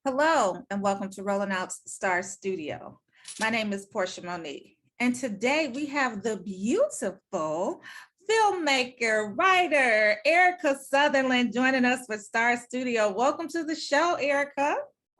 Hello, and welcome to Rolling Out Star Studio. My name is Porsha Monique, and today we have the beautiful filmmaker, writer, Erica Sutherlin joining us for Star Studio. Welcome to the show, Erica.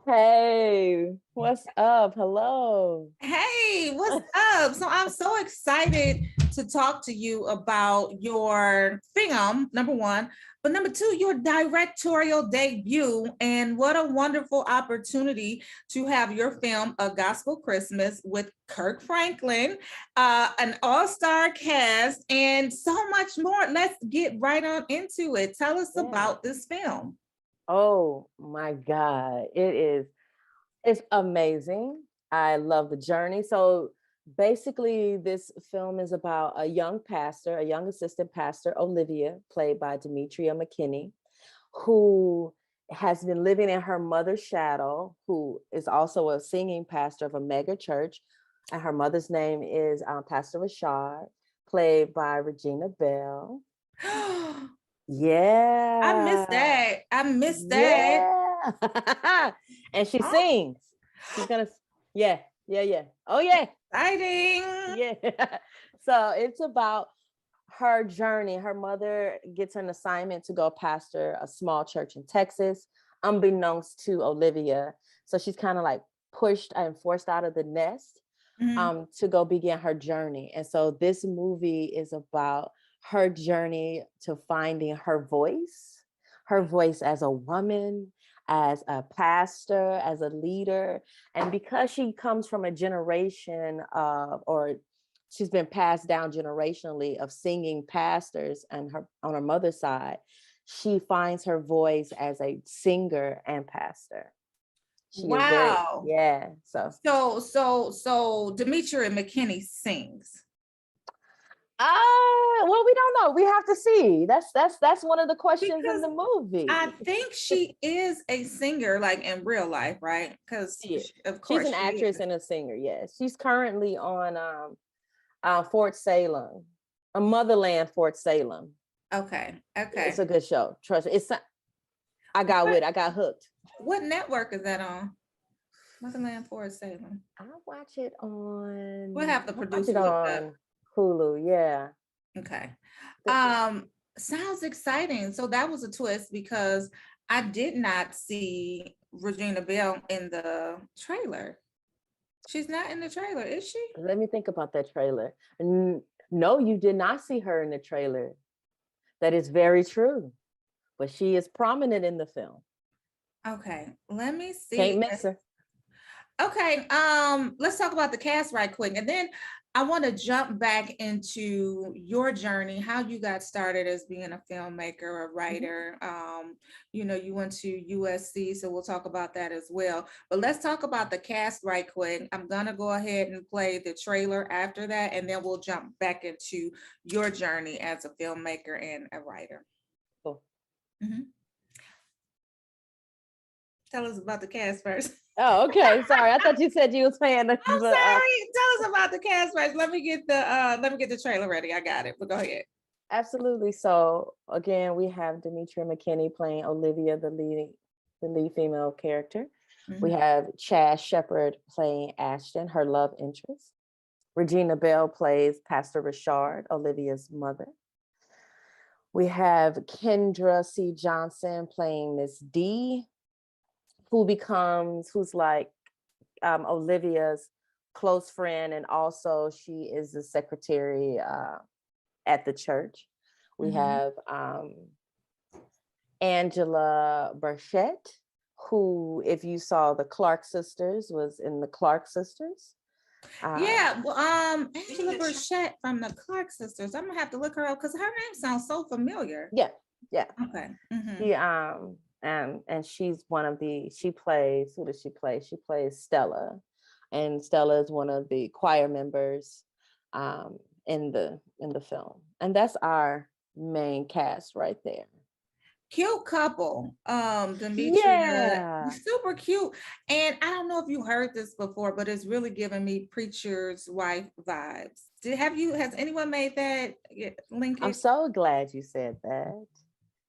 Hey, what's up? Hello. Hey, what's up? So I'm so excited to talk to you about your film, number one, but number two, your directorial debut. And what a wonderful opportunity to have your film, A Gospel Christmas, with Kirk Franklin, an all-star cast, and so much more. Let's get right on into it. Tell us about this film. Oh my God. It's amazing. I love the journey. So basically, this film is about a young pastor, a young assistant pastor, Olivia, played by Demetria McKinney, who has been living in her mother's shadow, who is also a singing pastor of a mega church. And her mother's name is Pastor Rashard, played by Regina Bell. Yeah. I missed that. I missed that. Yeah. And she sings. She's gonna, yeah. Oh yeah. Exciting. Yeah. So it's about her journey. Her mother gets an assignment to go pastor a small church in Texas, unbeknownst to Olivia. So she's kind of like pushed and forced out of the nest to go begin her journey. And so this movie is about her journey to finding her voice as a woman, as a pastor, as a leader. And because she comes from a generation of, or she's been passed down generationally of singing pastors and her on her mother's side, she finds her voice as a singer and pastor. She wow. Yeah. So Demetria McKinney sings. Well, we don't know. We have to see. That's one of the questions Because in the movie. I think she is a singer, like in real life, right? Because of course she's an actress and a singer. Yes, she's currently on Fort Salem, a Motherland Fort Salem. Okay. It's a good show. Trust me. I got hooked. What network is that on? Motherland Fort Salem. I watch it on. We'll have to produce it on Hulu. Yeah. Okay. Sounds exciting. So that was a twist because I did not see Regina Bell in the trailer. She's not in the trailer, is she? Let me think about that trailer. No, you did not see her in the trailer. That is very true. But she is prominent in the film. Okay, let me see. Can't miss her. Okay, let's talk about the cast right quick, and then I want to jump back into your journey, how you got started as being a filmmaker, a writer. You went to USC, so we'll talk about that as well. But let's talk about the cast right quick. I'm gonna go ahead and play the trailer after that, and then we'll jump back into your journey as a filmmaker and a writer. Cool. Tell us about the cast first. Oh, okay. Sorry, I thought you said you was playing. I'm sorry. Tell us about the cast first. Let me get the trailer ready. I got it. But go ahead. Absolutely. So again, we have Demetria McKinney playing Olivia, the lead female character. We have Chaz Shepard playing Ashton, her love interest. Regina Bell plays Pastor Rashard, Olivia's mother. We have Kendra C. Johnson playing Miss D, who's like Olivia's close friend, and also she is the secretary at the church. We have Angela Burchett, who, if you saw the Clark Sisters, was in the Clark Sisters. Angela Burchett from the Clark Sisters. I'm gonna have to look her up because her name sounds so familiar. Yeah. Okay. And she's she plays, who does she play? She plays Stella, and Stella is one of the choir members in the film, and that's our main cast right there. Cute couple. Demetria, super cute. And I don't know if you heard this before, but it's really giving me Preacher's Wife vibes. Has anyone made that linkage? I'm so glad you said that.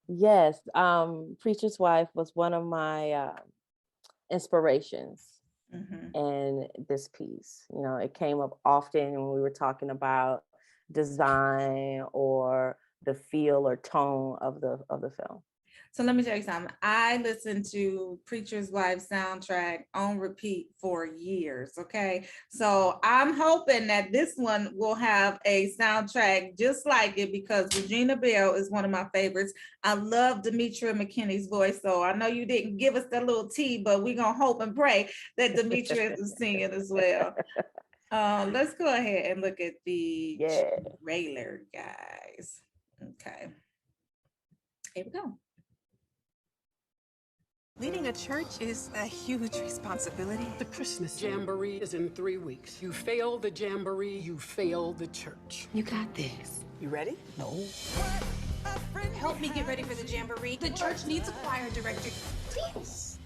Yes, Preacher's Wife was one of my inspirations Mhm. in this piece. You know, it came up often when we were talking about design or the feel or tone of the film. So let me tell you something. I listened to Preacher's Wife soundtrack on repeat for years. Okay. So I'm hoping that this one will have a soundtrack just like it because Regina Bell is one of my favorites. I love Demetria McKinney's voice. So I know you didn't give us that little tea, but we're going to hope and pray that Demetria is singing as well. Let's go ahead and look at the Yeah. trailer, guys. Okay. Here we go. Leading a church is a huge responsibility. The Christmas Jamboree is in 3 weeks. You fail the Jamboree, you fail the church. You got this. You ready? No. Help me get ready for the Jamboree. The church needs a choir director. Please.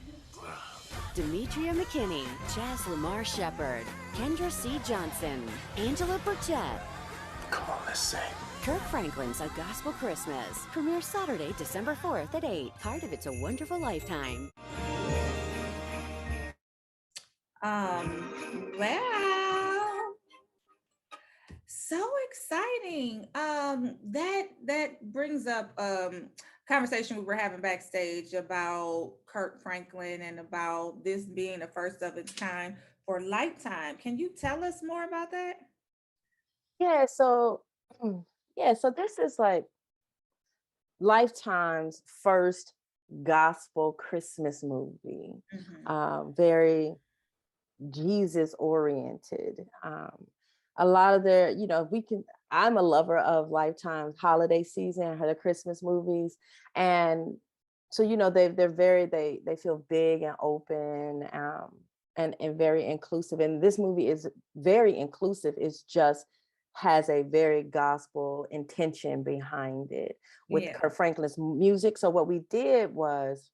Demetria McKinney, Chaz Lamar Shepard, Kendra C. Johnson, Angela Burchett. Come on, let's sing. Kirk Franklin's A Gospel Christmas. Premieres Saturday, December 4th at 8. Part of It's a Wonderful Lifetime. Wow. So exciting. That brings up conversation we were having backstage about Kirk Franklin and about this being the first of its kind for Lifetime. Can you tell us more about that? Yeah, so so this is like Lifetime's first gospel Christmas movie. Very Jesus oriented. A lot of their, I'm a lover of Lifetime's holiday season, the Christmas movies. And so, they feel big and open, and very inclusive. And this movie is very inclusive. It's just has a very gospel intention behind it with Kirk Franklin's music. So what we did was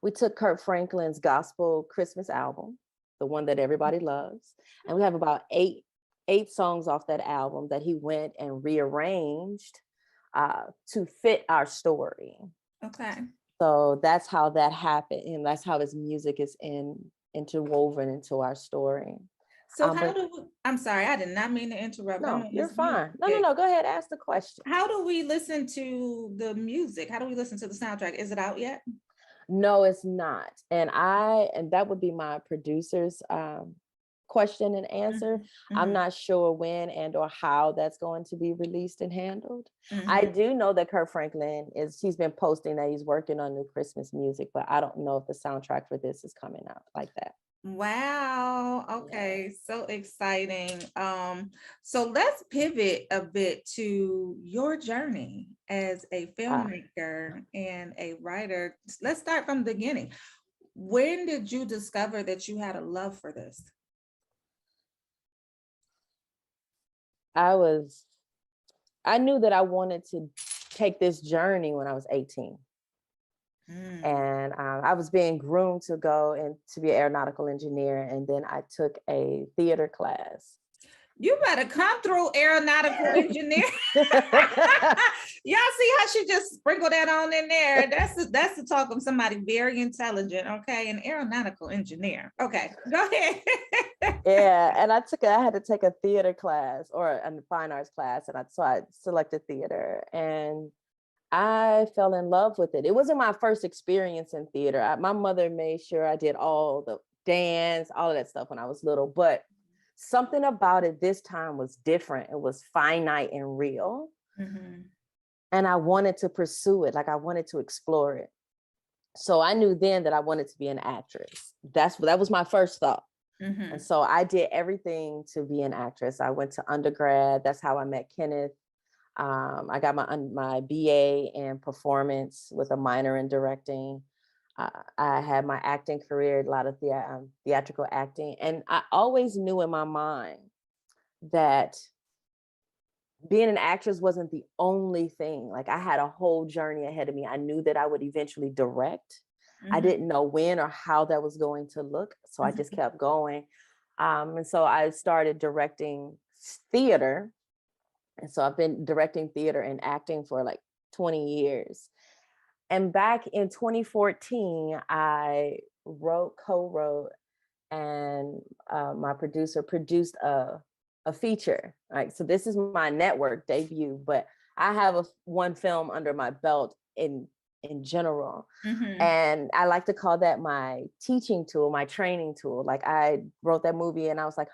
we took Kirk Franklin's gospel Christmas album, the one that everybody loves, and we have about eight songs off that album that he went and rearranged to fit our story. Okay. So that's how that happened, and that's how his music is interwoven into our story. So I'm sorry, I did not mean to interrupt. No, you're fine. No, go ahead, ask the question. How do we listen to the music? How do we listen to the soundtrack? Is it out yet? No, it's not. And that would be my producer's question and answer. I'm not sure when and or how that's going to be released and handled. I do know that Kirk Franklin he's been posting that he's working on new Christmas music, but I don't know if the soundtrack for this is coming out like that. Wow. Okay. So exciting. So let's pivot a bit to your journey as a filmmaker and a writer. Let's start from the beginning. When did you discover that you had a love for this? I knew that I wanted to take this journey when I was 18. And I was being groomed to go and to be an aeronautical engineer. And then I took a theater class. You better come through, aeronautical engineer. Y'all see how she just sprinkled that on in there? That's the talk of somebody very intelligent, okay? An aeronautical engineer. Okay, go ahead. Yeah, and I had to take a theater class or a fine arts class, and so I selected theater, and I fell in love with it. It wasn't my first experience in theater. My mother made sure I did all the dance, all of that stuff when I was little, but something about it this time was different. It was finite and real. And I wanted to pursue it. Like I wanted to explore it. So I knew then that I wanted to be an actress. That was my first thought. And so I did everything to be an actress. I went to undergrad. That's how I met Kenneth. I got my BA in performance with a minor in directing. I had my acting career, a lot of theatrical acting. And I always knew in my mind that being an actress wasn't the only thing. Like I had a whole journey ahead of me. I knew that I would eventually direct. I didn't know when or how that was going to look. So I just kept going. And so I started directing theater. And so I've been directing theater and acting for like 20 years. And back in 2014, I co-wrote, and my producer produced a feature. Right, so this is my network debut, but I have one film under my belt in general. Mhm. And I like to call that my teaching tool, my training tool. Like I wrote that movie and I was like,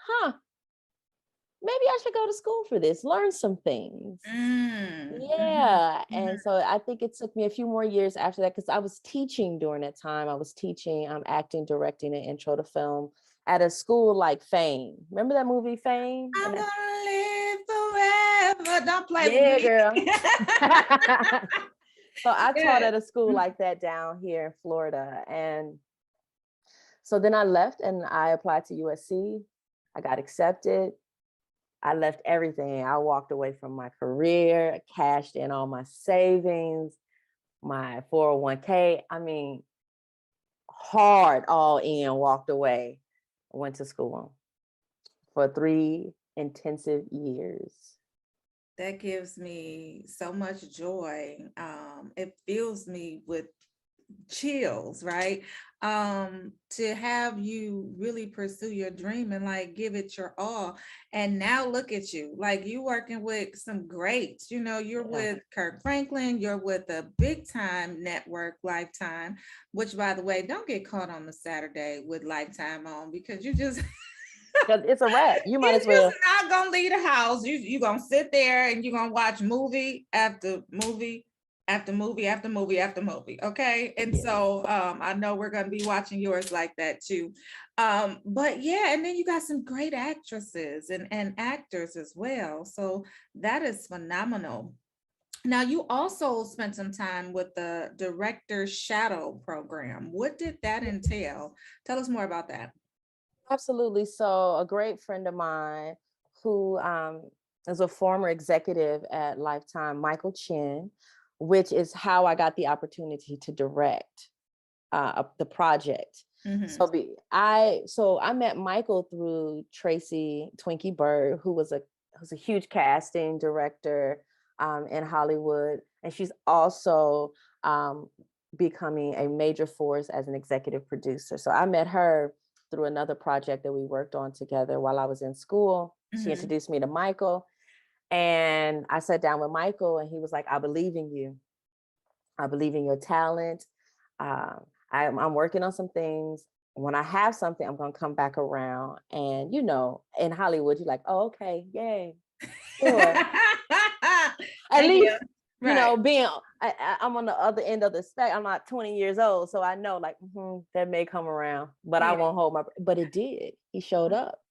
maybe I should go to school for this, learn some things. Mhm. Yeah. Mhm. And so I think it took me a few more years after that, because I was teaching during that time. I was teaching acting, directing, and intro to film at a school like Fame. Remember that movie Fame? I'm gonna live forever. Don't play with Yeah, me. girl. So I taught Yes. at a school like that down here in Florida. And so then I left and I applied to USC. I got accepted. I left everything. I walked away from my career, cashed in all my savings, my 401k. I mean, hard all in, walked away, went to school for 3 intensive years. That gives me so much joy. It fills me with chills, right? To have you really pursue your dream and like give it your all. And now look at you, like you working with some greats, you're Yeah. with Kirk Franklin, you're with a big time network, Lifetime, which by the way, don't get caught on the Saturday with Lifetime on, because you just Because it's a wrap. You might you're as well. just not gonna leave the house. You gonna sit there and you're gonna watch movie after movie after movie after movie after movie. Okay. And Yeah. so I know we're gonna be watching yours like that too. But yeah, and then you got some great actresses and actors as well. So that is phenomenal. Now, you also spent some time with the Director Shadow program. What did that entail? Tell us more about that. Absolutely. So a great friend of mine who is a former executive at Lifetime, Michael Chin, which is how I got the opportunity to direct the project. Mhm. So I met Michael through Tracy Twinkie Bird, who was a huge casting director in Hollywood, and she's also becoming a major force as an executive producer. So I met her through another project that we worked on together while I was in school. She Mhm. introduced me to Michael, and I sat down with Michael, and he was like, "I believe in you. I believe in your talent. Uh, I'm working on some things. When I have something, I'm going to come back around." And, in Hollywood, you're like, "Oh, okay, yay, sure." At Yeah, least, right. I'm on the other end of the spec. I'm not 20 years old. So I know like, that may come around, but I Yeah. won't hold but it did. He showed up.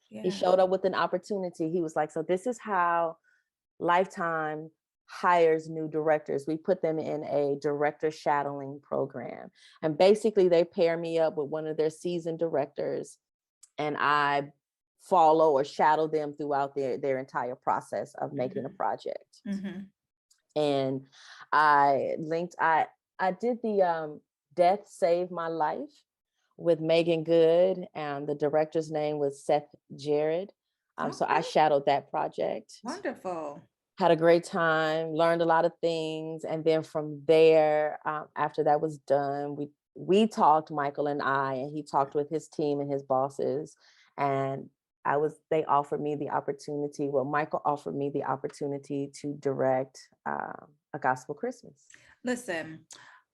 He Yeah. showed up with an opportunity. He was like, "So this is how Lifetime hires new directors. We put them in a director shadowing program. And basically they pair me up with one of their seasoned directors, and I follow or shadow them throughout their entire process of making a project." Mhm. And I did the Death Saved My Life with Megan Good, and the director's name was Seth Jared. So I Okay. shadowed that project, Wonderful. had a great time, learned a lot of things. And then from there, after that was done, we talked, Michael and I, and he talked with his team and his bosses. And they offered me the opportunity. Well, Michael offered me the opportunity to direct A Gospel Christmas. Listen,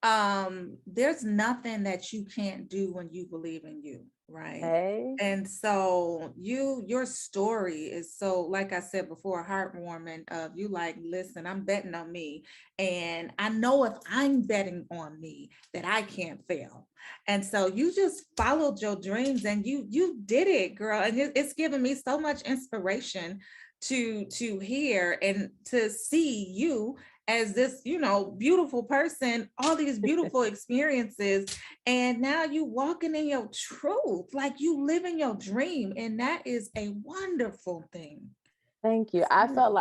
there's nothing that you can't do when you believe in you, right? Hey, And so your story is so, like I said before, heartwarming. Of you like, listen, I'm betting on me, and I know if I'm betting on me that I can't fail. And so you just followed your dreams, and you did it, girl. And it's given me so much inspiration to hear and to see you as this, beautiful person, all these beautiful experiences, and now you walking in your truth, like you living your dream, and that is a wonderful thing. thank you. I felt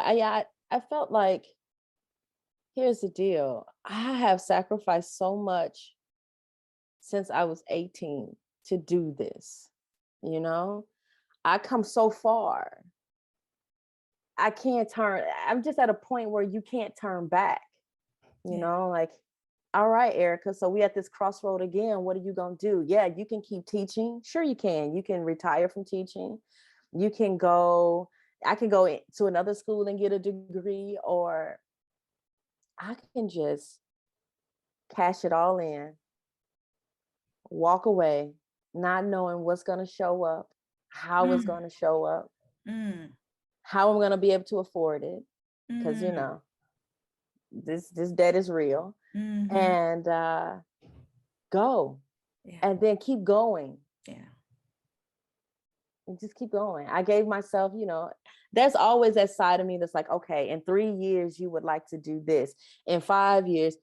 like, here's the deal. I have sacrificed so much since I was 18 to do this. You know, I come so far. I'm just at a point where you can't turn back, Yeah. like all right, Erica, so we at this crossroad again. What are you going to do? Yeah, you can keep teaching. Sure, you can. You can retire from teaching. You can go, I can go to another school and get a degree, or I can just cash it all in, walk away, not knowing what's going to show up, how it's going to show up, Mm. how I'm going to be able to afford it. Because, you Mm. know, this debt is real. Mhm. And go. Yeah. And then keep going. Yeah. And just keep going. I gave myself, you know, there's always that side of me that's like, okay, in 3 years, you would like to do this, in 5 years.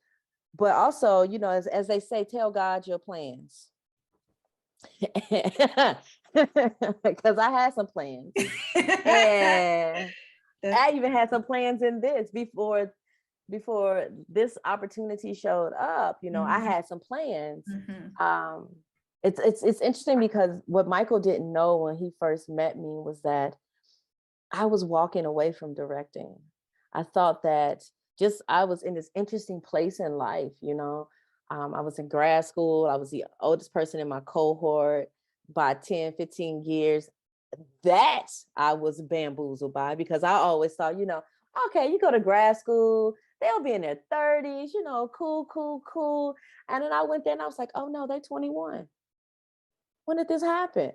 But also, you know, as they say, tell God your plans. Because I had some plans. And I even had some plans in this before this opportunity showed up. You know, I had some plans. Mhm. It's interesting because what Michael didn't know when he first met me was that I was walking away from directing. I thought that I was in this interesting place in life, you know. I was in grad school. I was the oldest person in my cohort by 10, 15 years. That I was bamboozled by, because I always thought, you know, okay, you go to grad school, they'll be in their 30s, you know, cool. And then I went there and I was like, oh no, they're 21. When did this happen?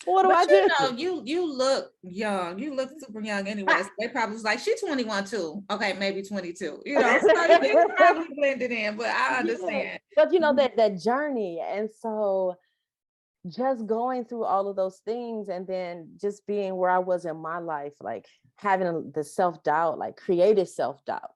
What do But I you do? know, you look young. You look super young anyway. So they probably was like, she's 21 too. Okay, maybe 22. You know, so you probably blended in, but I Yeah. understand. But you know, that journey. And so just going through all of those things, and then just being where I was in my life, like having the self-doubt, like creative self-doubt.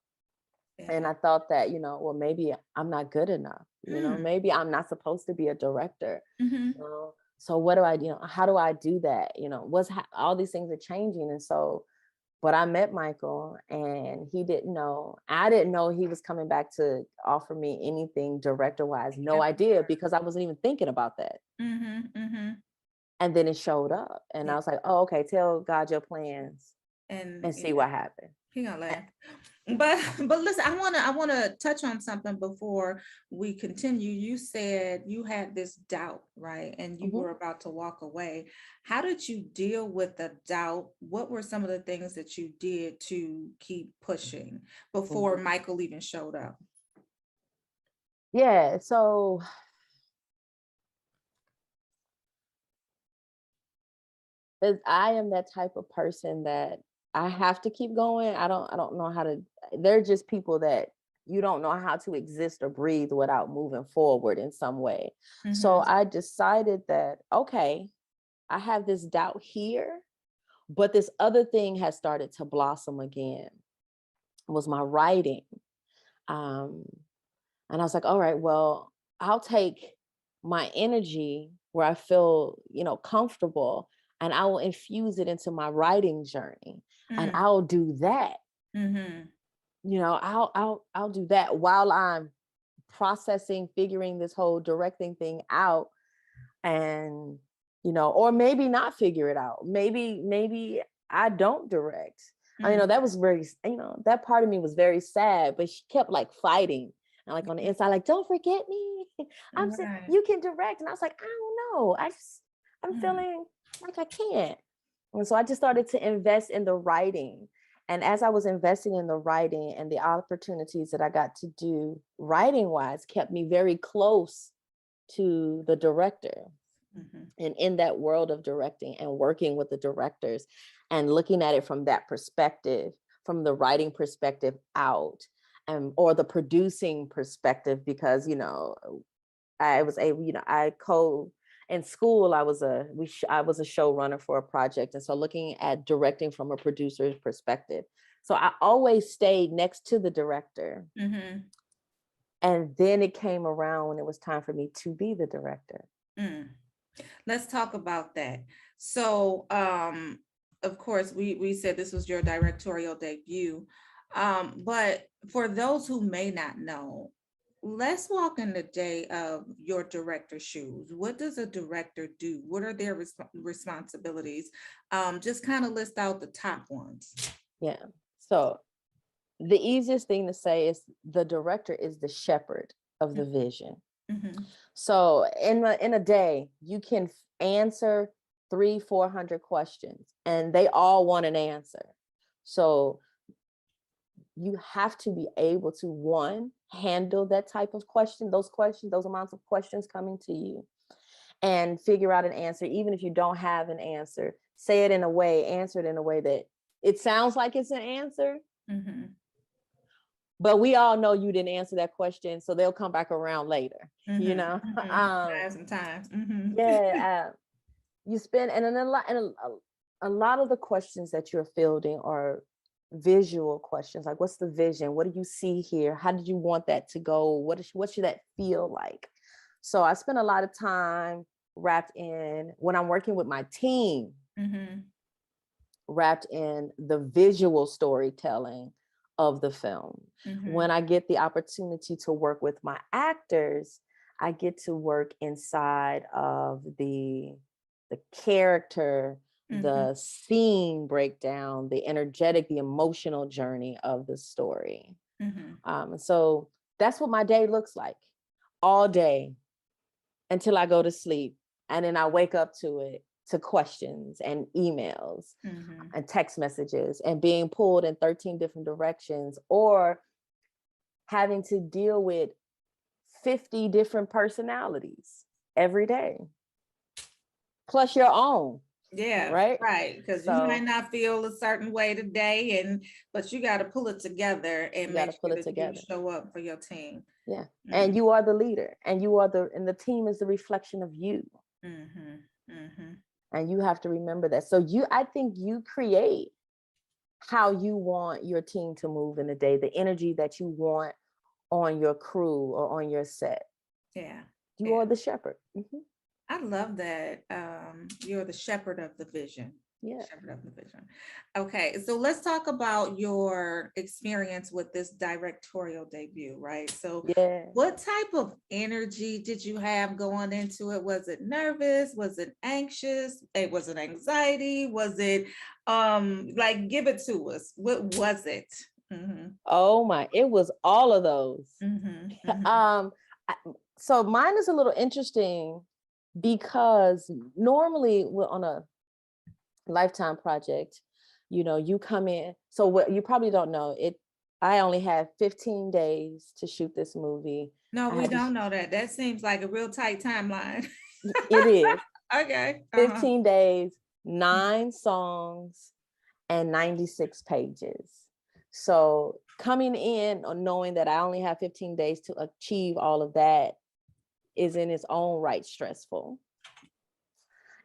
And I thought that, you know, well, maybe I'm not good enough. You know, maybe I'm not supposed to be a director. Mhm. You know? So what do I do? You know, how do I do that? You know, all these things are changing. And so, but I met Michael, and he didn't know. I didn't know he was coming back to offer me anything director wise. No idea, because I wasn't even thinking about that. Mhm. Mhm. And then it showed up, and I was like, oh, okay, tell God your plans and see what happens. He gonna laugh. But listen, I wanna touch on something before we continue. You said you had this doubt, right? And you were about to walk away. How did you deal with the doubt? What were some of the things that you did to keep pushing before Michael even showed up? Yeah, so I am that type of person that I have to keep going. I don't know how to. They're just people that you don't know how to exist or breathe without moving forward in some way. So I decided that, okay, I have this doubt here, but this other thing has started to blossom again. Was my writing. And I was like, all right, well, I'll take my energy where I feel, you know, comfortable, and I will infuse it into my writing journey, and I'll do that. You know, I'll do that while I'm processing, figuring this whole directing thing out. And, you know, or maybe not figure it out. Maybe I don't direct. I know that was very, you know, that part of me was very sad, but she kept like fighting. And like on the inside, like, don't forget me. I'm saying you can direct. And I was like, I don't know. I'm feeling like I can't. And so I just started to invest in the writing. And as I was investing in the writing, and the opportunities that I got to do writing wise kept me very close to the director. And in that world of directing and working with the directors and looking at it from that perspective, from the writing perspective out, or the producing perspective, because, you know, I was able, you know, in school, I was a showrunner for a project. And so looking at directing from a producer's perspective. So I always stayed next to the director. And then it came around when it was time for me to be the director. Let's talk about that. So, of course, we said this was your directorial debut, but for those who may not know, let's walk in the day of your director's shoes. What does a director do? What are their responsibilities? Just kind of list out the top ones. Yeah. So the easiest thing to say is the director is the shepherd of the vision. Mm-hmm. So in a day, you can answer 300-400 questions, and they all want an answer. So you have to be able to, one, handle that type of question, those amounts of questions coming to you, and figure out an answer. Even if you don't have an answer, answer it in a way that it sounds like it's an answer. Mm-hmm. But we all know you didn't answer that question, so they'll come back around later. Mm-hmm. You know, Sometimes. Mm-hmm. yeah. You spend, and a lot of the questions that you're fielding are visual questions. Like, what's the vision? What do you see here? How did you want that to go? What should that feel like? So I spend a lot of time wrapped in, when I'm working with my team, Mm-hmm. wrapped in the visual storytelling of the film. Mm-hmm. When I get the opportunity to work with my actors, I get to work inside of the character, Mm-hmm. the scene breakdown, the energetic, the emotional journey of the story. Mm-hmm. So that's what my day looks like all day until I go to sleep. And then I wake up to questions and emails Mm-hmm. and text messages, and being pulled in 13 different directions, or having to deal with 50 different personalities every day, plus your own. Yeah, right. Because you So might not feel a certain way today, but you got to pull it together and you make gotta sure pull it that together. you show up for your team. Yeah. Mm-hmm. And you are the leader, and and the team is the reflection of you. Mm-hmm. Mm-hmm. And you have to remember that. So I think you create how you want your team to move in the day, the energy that you want on your crew or on your set. Yeah. You are the shepherd. Mm-hmm. I love that. You're the shepherd of the vision. Yeah. Shepherd of the vision. Okay, so let's talk about your experience with this directorial debut, right? So Yeah. what type of energy did you have going into it? Was it nervous? Was it anxious? Was it anxiety? Was it like, give it to us? What was it? Mm-hmm. Oh my, it was all of those. Mm-hmm. Mm-hmm. So mine is a little interesting, because normally on a Lifetime project, you come in. So what you probably don't know, I only have 15 days to shoot this movie. No, we don't know that. That seems like a real tight timeline. It is. Okay. 15 days, 9 songs, and 96 pages. So coming in or knowing that I only have 15 days to achieve all of that is in its own right stressful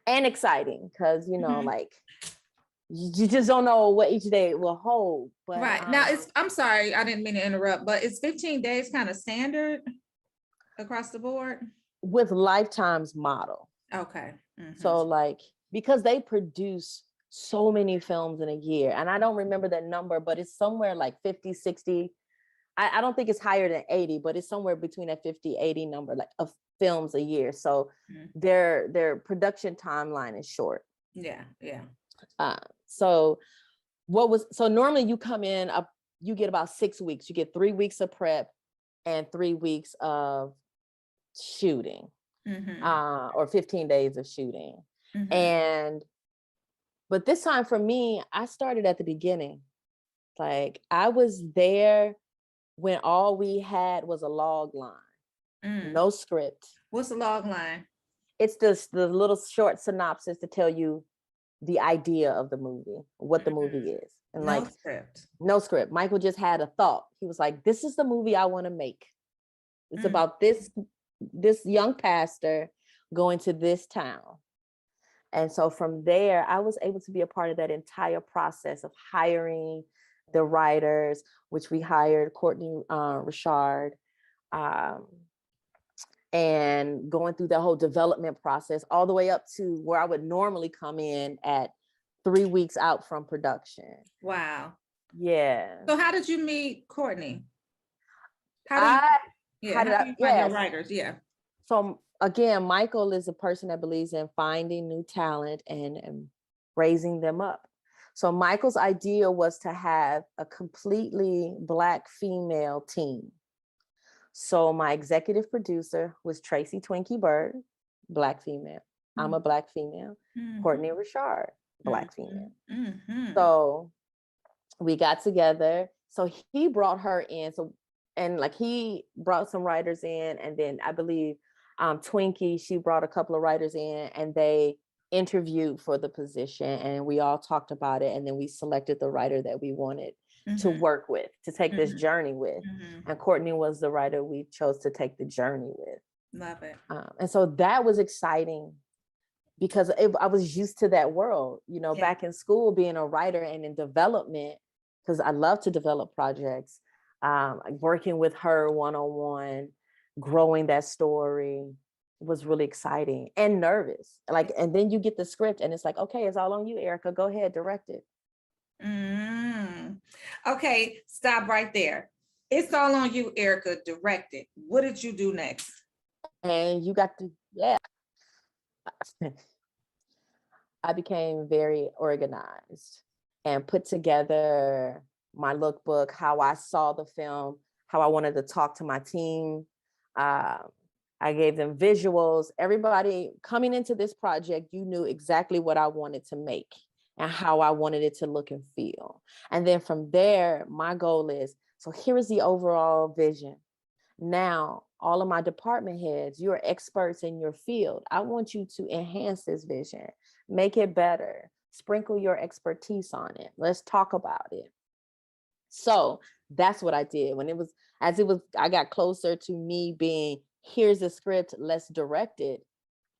and exciting, because like, you just don't know what each day will hold. But right now, I'm sorry, I didn't mean to interrupt, but it's 15 days kind of standard across the board with Lifetime's model. Okay. Mm-hmm. So like, because they produce so many films in a year, and I don't remember that number, but it's somewhere like 50, 60. I don't think it's higher than 80, but it's somewhere between that 50, 80 number, like, of films a year. So their production timeline is short. Yeah. So normally you come in, you get about 6 weeks. You get 3 weeks of prep and 3 weeks of shooting, or 15 days of shooting. But this time for me, I started at the beginning. Like, I was there when all we had was a log line, no script. What's the log line? It's just the little short synopsis to tell you the idea of the movie, what the movie is. And no script. Michael just had a thought. He was like, this is the movie I want to make. It's about this young pastor going to this town. And so from there, I was able to be a part of that entire process of hiring the writers, which we hired Courtney Richard, and going through the whole development process all the way up to where I would normally come in at 3 weeks out from production. Wow. Yeah. So how did you meet Courtney? How did you find your writers? Yeah. So again, Michael is a person that believes in finding new talent and raising them up. So Michael's idea was to have a completely Black female team. So my executive producer was Tracy Twinkie Bird, Black female. I'm a Black female. Courtney Richard, Black female. So we got together. So he brought her in. And like he brought some writers in, and then I believe Twinkie, she brought a couple of writers in, and they interviewed for the position, and we all talked about it, and then we selected the writer that we wanted to work with, to take this journey with. And Courtney was the writer we chose to take the journey with. Love it. And so that was exciting because I was used to that world, you know, back in school, being a writer and in development, because I love to develop projects. Working with her one-on-one, growing that story was really exciting and nervous. Like, and then you get the script and it's like, okay, it's all on you, Erica. Go ahead, direct it. Okay, stop right there. It's all on you, Erica. Direct it. What did you do next? And you got to, I became very organized and put together my lookbook, how I saw the film, how I wanted to talk to my team. I gave them visuals. Everybody coming into this project, you knew exactly what I wanted to make and how I wanted it to look and feel. And then from there, my goal is, so here is the overall vision. Now, all of my department heads, you're experts in your field. I want you to enhance this vision, make it better, sprinkle your expertise on it. Let's talk about it. So that's what I did. I got closer to me being, here's the script, let's direct it.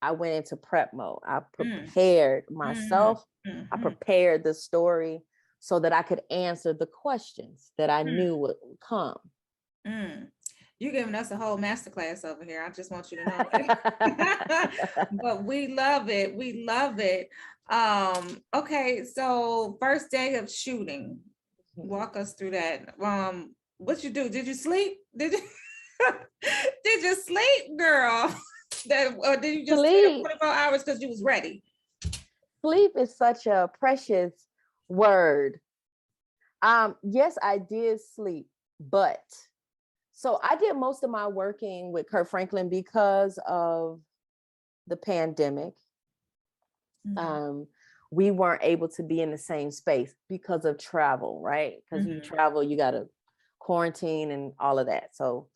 I went into prep mode. I prepared myself. I prepared the story so that I could answer the questions that I knew would come. You're giving us a whole masterclass over here. I just want you to know that. But we love it. We love it. Okay, so first day of shooting. Walk us through that. What you do? Did you sleep? Did you sleep, girl? Or did you just sleep 24 hours because you was ready? Sleep is such a precious word. Yes, I did sleep, but so I did most of my working with Kirk Franklin because of the pandemic. We weren't able to be in the same space because of travel, right? Because you travel, you got to quarantine and all of that. So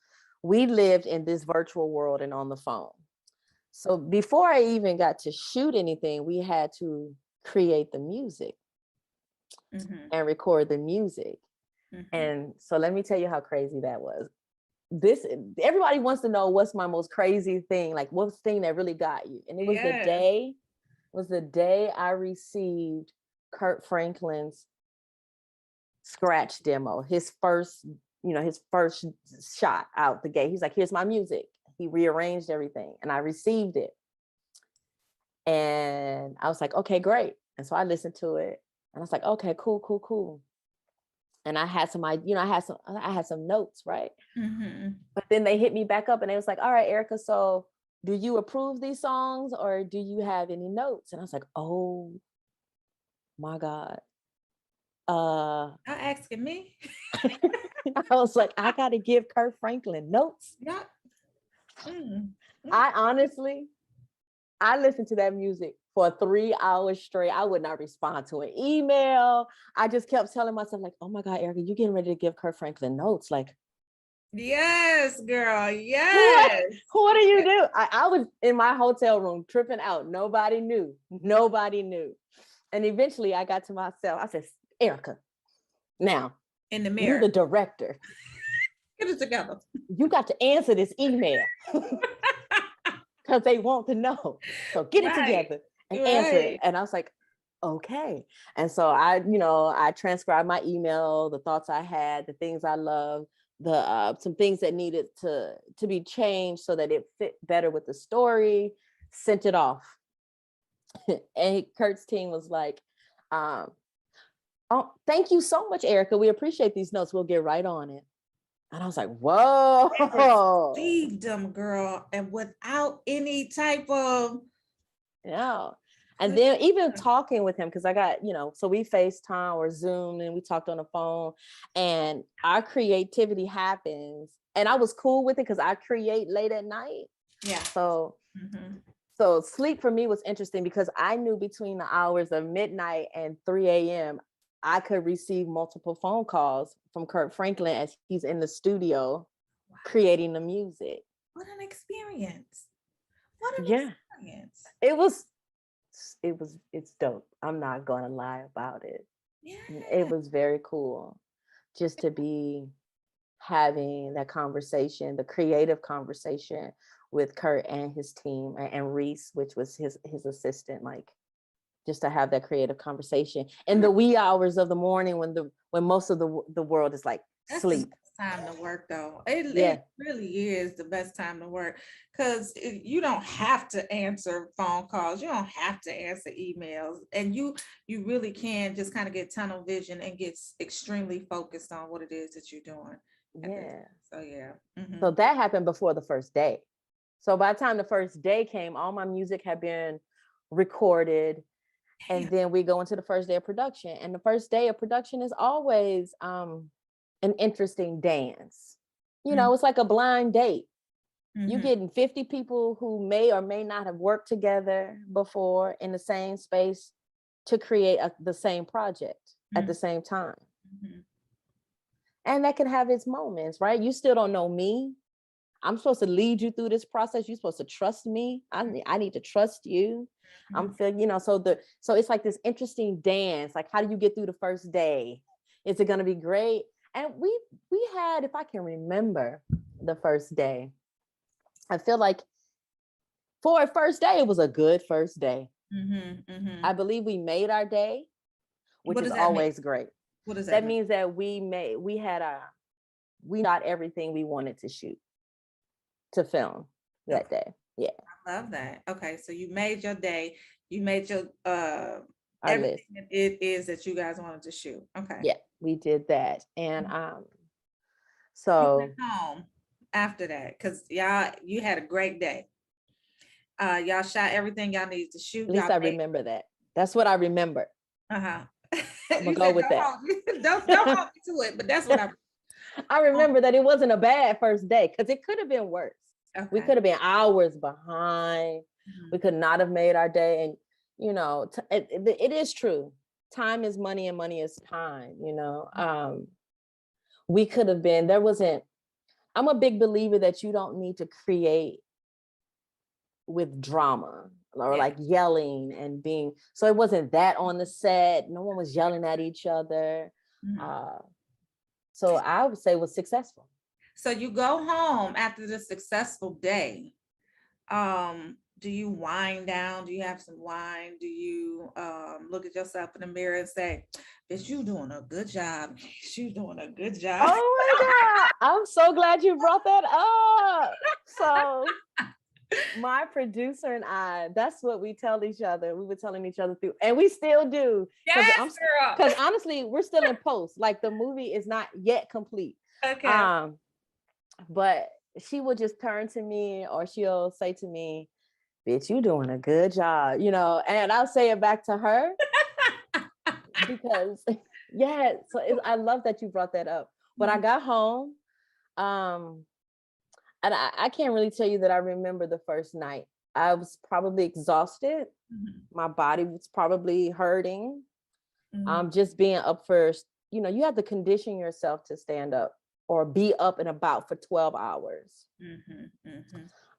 we lived in this virtual world and on the phone. So before I even got to shoot anything, we had to create the music and record the music. And so let me tell you how crazy that was. Everybody wants to know what's my most crazy thing, like what's the thing that really got you. And it was the day I received Kirk Franklin's scratch demo, his first shot out the gate. He's like, here's my music. He rearranged everything and I received it. And I was like, okay, great. And so I listened to it and I was like, okay, cool. And I had some, I had some notes, right? But then they hit me back up and they was like, all right, Erica, so do you approve these songs or do you have any notes? And I was like, oh my God. Not asking me. I was like, I got to give Kirk Franklin notes. Yeah. I listened to that music for 3 hours straight. I would not respond to an email. I just kept telling myself like, oh my God, Erica, you're getting ready to give Kirk Franklin notes. Like, yes, girl. Yes. What do you do? I was in my hotel room tripping out. Nobody knew. And eventually I got to myself. I said, Erica, now in the mirror, you're the director. Get it together. You got to answer this email because they want to know. So get it together and answer it. And I was like, okay. And so I transcribed my email, the thoughts I had, the things I loved, some things that needed to be changed so that it fit better with the story, sent it off. And Kurt's team was like, oh, thank you so much, Erica. We appreciate these notes. We'll get right on it. And I was like, whoa. Received them, girl. And without any type of. Yeah. And then even talking with him, because I got, so we FaceTime or Zoom and we talked on the phone, and our creativity happens. And I was cool with it because I create late at night. Yeah. So, so sleep for me was interesting because I knew between the hours of midnight and 3 a.m., I could receive multiple phone calls from Kirk Franklin as he's in the studio creating the music. What an experience. What an experience. It's dope. I'm not going to lie about it. Yeah. It was very cool just to be having that conversation, the creative conversation with Kurt and his team, and Reese, which was his assistant, like just to have that creative conversation in the wee hours of the morning when most of the world is like sleep. Time to work though. It really is the best time to work, because you don't have to answer phone calls, you don't have to answer emails, and you really can just kind of get tunnel vision and get extremely focused on what it is that you're doing. So that happened before the first day. So by the time the first day came, all my music had been recorded. And then we go into the first day of production, and the first day of production is always an interesting dance. It's like a blind date. You're getting 50 people who may or may not have worked together before in the same space to create the same project at the same time. And that can have its moments, right? You still don't know me. I'm supposed to lead you through this process. You're supposed to trust me. I need to trust you. I'm feeling, so it's like this interesting dance. Like, how do you get through the first day? Is it going to be great? And we had, if I can remember the first day, I feel like for a first day, it was a good first day. I believe we made our day, which is always great. What does that mean? That we shot everything we wanted to shoot, to film that day. Yeah. I love that. Okay. So you made your day, you made your everything that it is that you guys wanted to shoot. Okay. Yeah, we did that. And so you went home after that, because you had a great day. Y'all shot everything y'all needed to shoot. At least I remember that. That's what I remember. I'm gonna go with that. Don't hold me to it, but that's what I remember that it wasn't a bad first day, because it could have been worse. Okay. We could have been hours behind. We could not have made our day. And it is true. Time is money and money is time, we could have been, I'm a big believer that you don't need to create with drama or like yelling and being, so it wasn't that on the set. No one was yelling at each other. So I would say it was successful. So you go home after the successful day. Do you wind down? Do you have some wine? Do you look at yourself in the mirror and say, bitch, you doing a good job. You doing a good job. Oh my God. I'm so glad you brought that up. So my producer and I, that's what we tell each other. We were telling each other through, and we still do. Yes, girl. Because honestly, we're still in post. Like, the movie is not yet complete. Okay. But she will just turn to me, or she'll say to me, bitch, you doing a good job, and I'll say it back to her. Because I love that you brought that up. But I got home, and I can't really tell you that I remember the first night. I was probably exhausted. My body was probably hurting. Just being up first, you have to condition yourself to stand up or be up and about for 12 hours.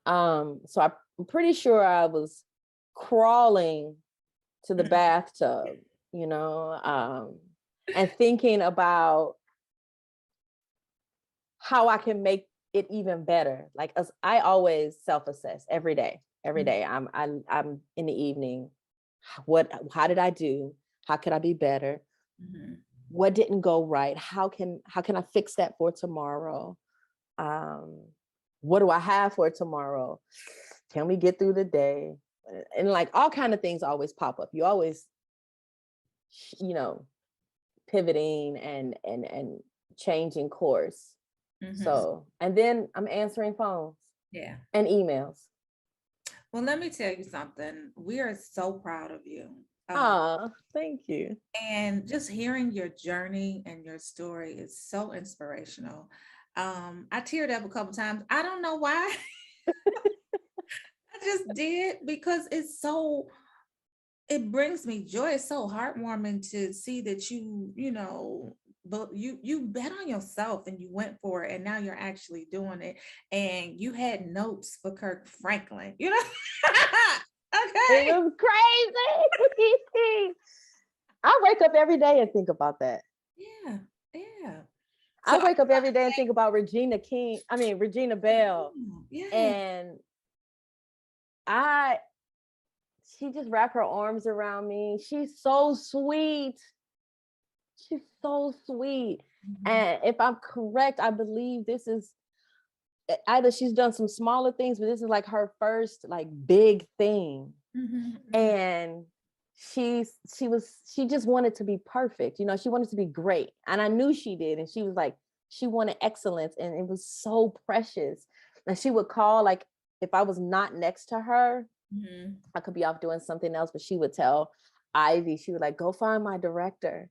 So I'm pretty sure I was crawling to the bathtub, and thinking about how I can make it even better. Like, I always self-assess every day. I'm in the evening. How did I do? How could I be better? What didn't go right? How can I fix that for tomorrow? What do I have for tomorrow? Can we get through the day? And like, all kind of things always pop up. You always, pivoting and changing course. So, and then I'm answering phones and emails. Well, let me tell you something. We are so proud of you. Oh, thank you. And just hearing your journey and your story is so inspirational. I teared up a couple times. I don't know why. I just did because it brings me joy. It's so heartwarming to see that but you bet on yourself and you went for it and now you're actually doing it. And you had notes for Kirk Franklin, It Okay. was crazy. I wake up every day and think about that. Yeah, yeah. I So wake up every day and think about Regina Bell. yeah. And she just wrapped her arms around me. She's so sweet. She's so sweet. And if I'm correct, I believe this is either she's done some smaller things, but this is like her first like big thing. And she just wanted to be perfect. She wanted to be great. And I knew she did. And she was like, she wanted excellence. And it was so precious. And she would call, like, if I was not next to her, I could be off doing something else, but she would tell Ivy, she would like, go find my director.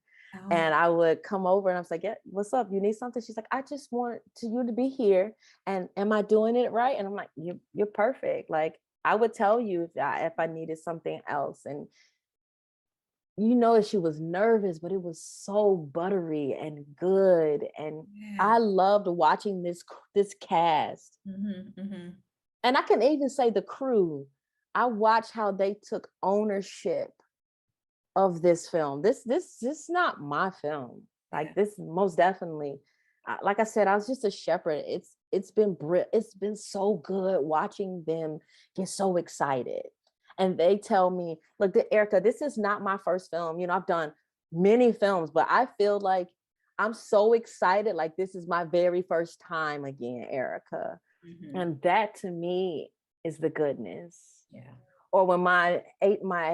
And I would come over and I was like, yeah, what's up? You need something? She's like, I just want you to be here. And am I doing it right? And I'm like, you're perfect. Like, I would tell you if I needed something else. And she was nervous, but it was so buttery and good. And I loved watching this cast. And I can even say the crew. I watched how they took ownership of this film. This is not my film. Like, this most definitely, like I said, I was just a shepherd. It's been so good watching them get so excited. And they tell me, look, Erica, this is not my first film. I've done many films, but I feel like I'm so excited. Like, this is my very first time again, Erica. And that to me is the goodness. Yeah. Or when my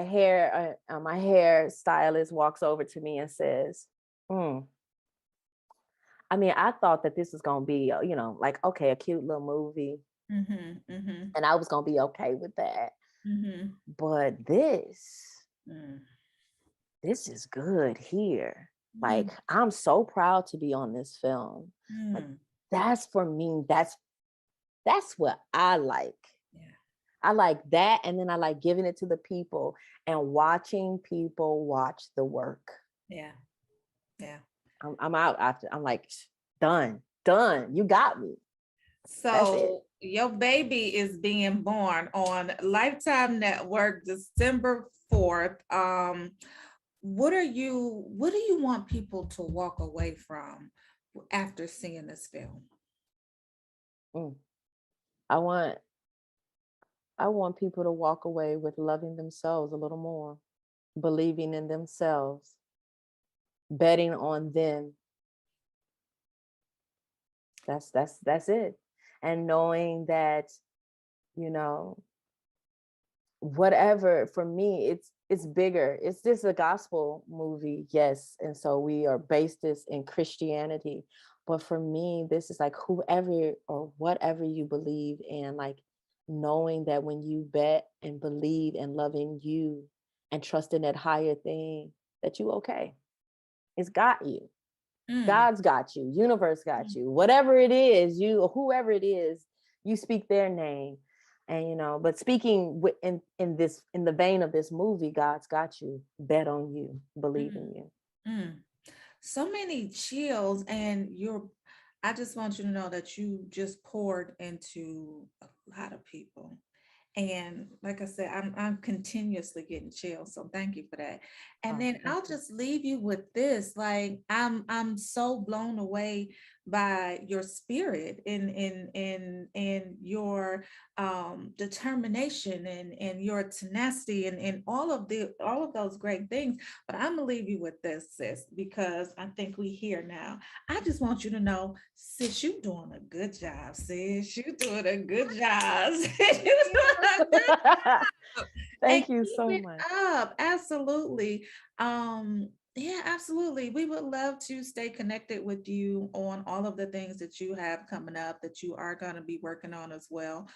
hair stylist walks over to me and says, I thought that this was going to be, like, okay, a cute little movie. And I was going to be okay with that. But this is good here. Like, I'm so proud to be on this film. Like, that's for me. That's what I like. I like that. And then I like giving it to the people and watching people watch the work. Yeah. I'm out after. I'm like, done. You got me. So your baby is being born on Lifetime Network, December 4th. What do you want people to walk away from after seeing this film? I want people to walk away with loving themselves a little more, believing in themselves, betting on them. That's it. And knowing that, whatever, for me, it's bigger. It's just a gospel movie, yes. And so we are based this in Christianity. But for me, this is like whoever or whatever you believe in, like, knowing that when you bet and believe and loving you and trusting that higher thing, that you okay. It's got you. God's got you. Universe got you. Whatever it is, whoever it is, you speak their name. And but speaking in the vein of this movie, God's got you. Bet on you. Believe in you. So many chills, and I just want you to know that you just poured into a lot of people. And like I said, I'm continuously getting chills. So thank you for that. And then I'll just leave you with this. Like, I'm so blown away by your spirit in your determination and your tenacity and all of those great things. But I'm gonna leave you with this, sis, because I think we here now. I just want you to know, sis, you doing a good job, sis. You doing a good job. Sis. You doing a good job. Thank And you keep so it much. up. Absolutely. Yeah, absolutely. We would love to stay connected with you on all of the things that you have coming up that you are going to be working on as well.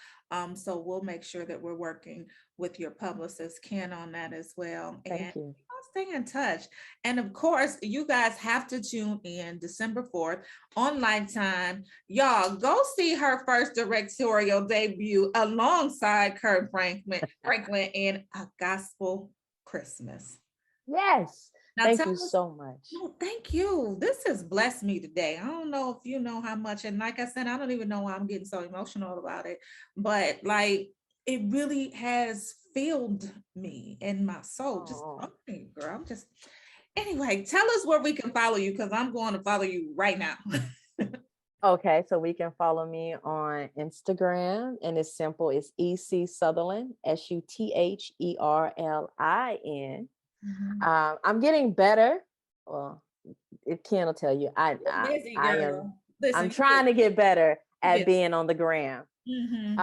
So we'll make sure that we're working with your publicist, Ken, on that as well. And Thank you. I'll stay in touch. And of course, you guys have to tune in December 4th on Lifetime. Y'all go see her first directorial debut alongside Kirk Franklin in A Gospel Christmas. Yes. Now Thank tell you us. so much. No, thank you. This has blessed me today. I don't know if you know how much, and like I said, I don't even know why I'm getting so emotional about it, but like it really has filled me in my soul. Just Oh. okay, girl. I'm just anyway. Tell us where we can follow you because I'm going to follow you right now. Okay, so we can follow me on Instagram, and it's simple. It's EC Sutherlin, Sutherlin. Mhm. I'm getting better. Well, it Ken will tell you. You're busy, I am. girl. Listen, I'm you trying to get better at busy. being on the gram. Mhm.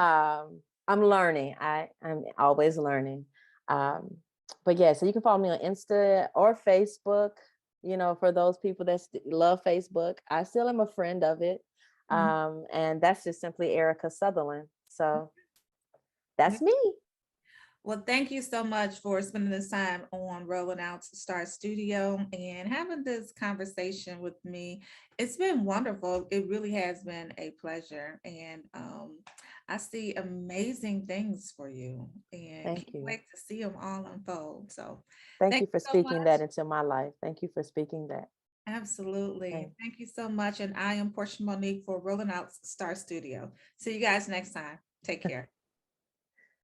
I'm learning. I'm always learning. Um, but yeah, so you can follow me on Insta or Facebook. You know, for those people that love Facebook, I still am a friend of it. Mhm. And that's just simply Erica Sutherland. So that's me. Well, thank you so much for spending this time on Rolling Out Star Studio and having this conversation with me. It's been wonderful. It really has been a pleasure. And I see amazing things for you and Thank can't you. wait to see them all unfold. So Thank thank you you for so speaking that much. into my life. Thank you for speaking that. Absolutely. Thank Thank you so much. And I am Porsha Monique for Rolling Out Star Studio. See you guys next time. Take care.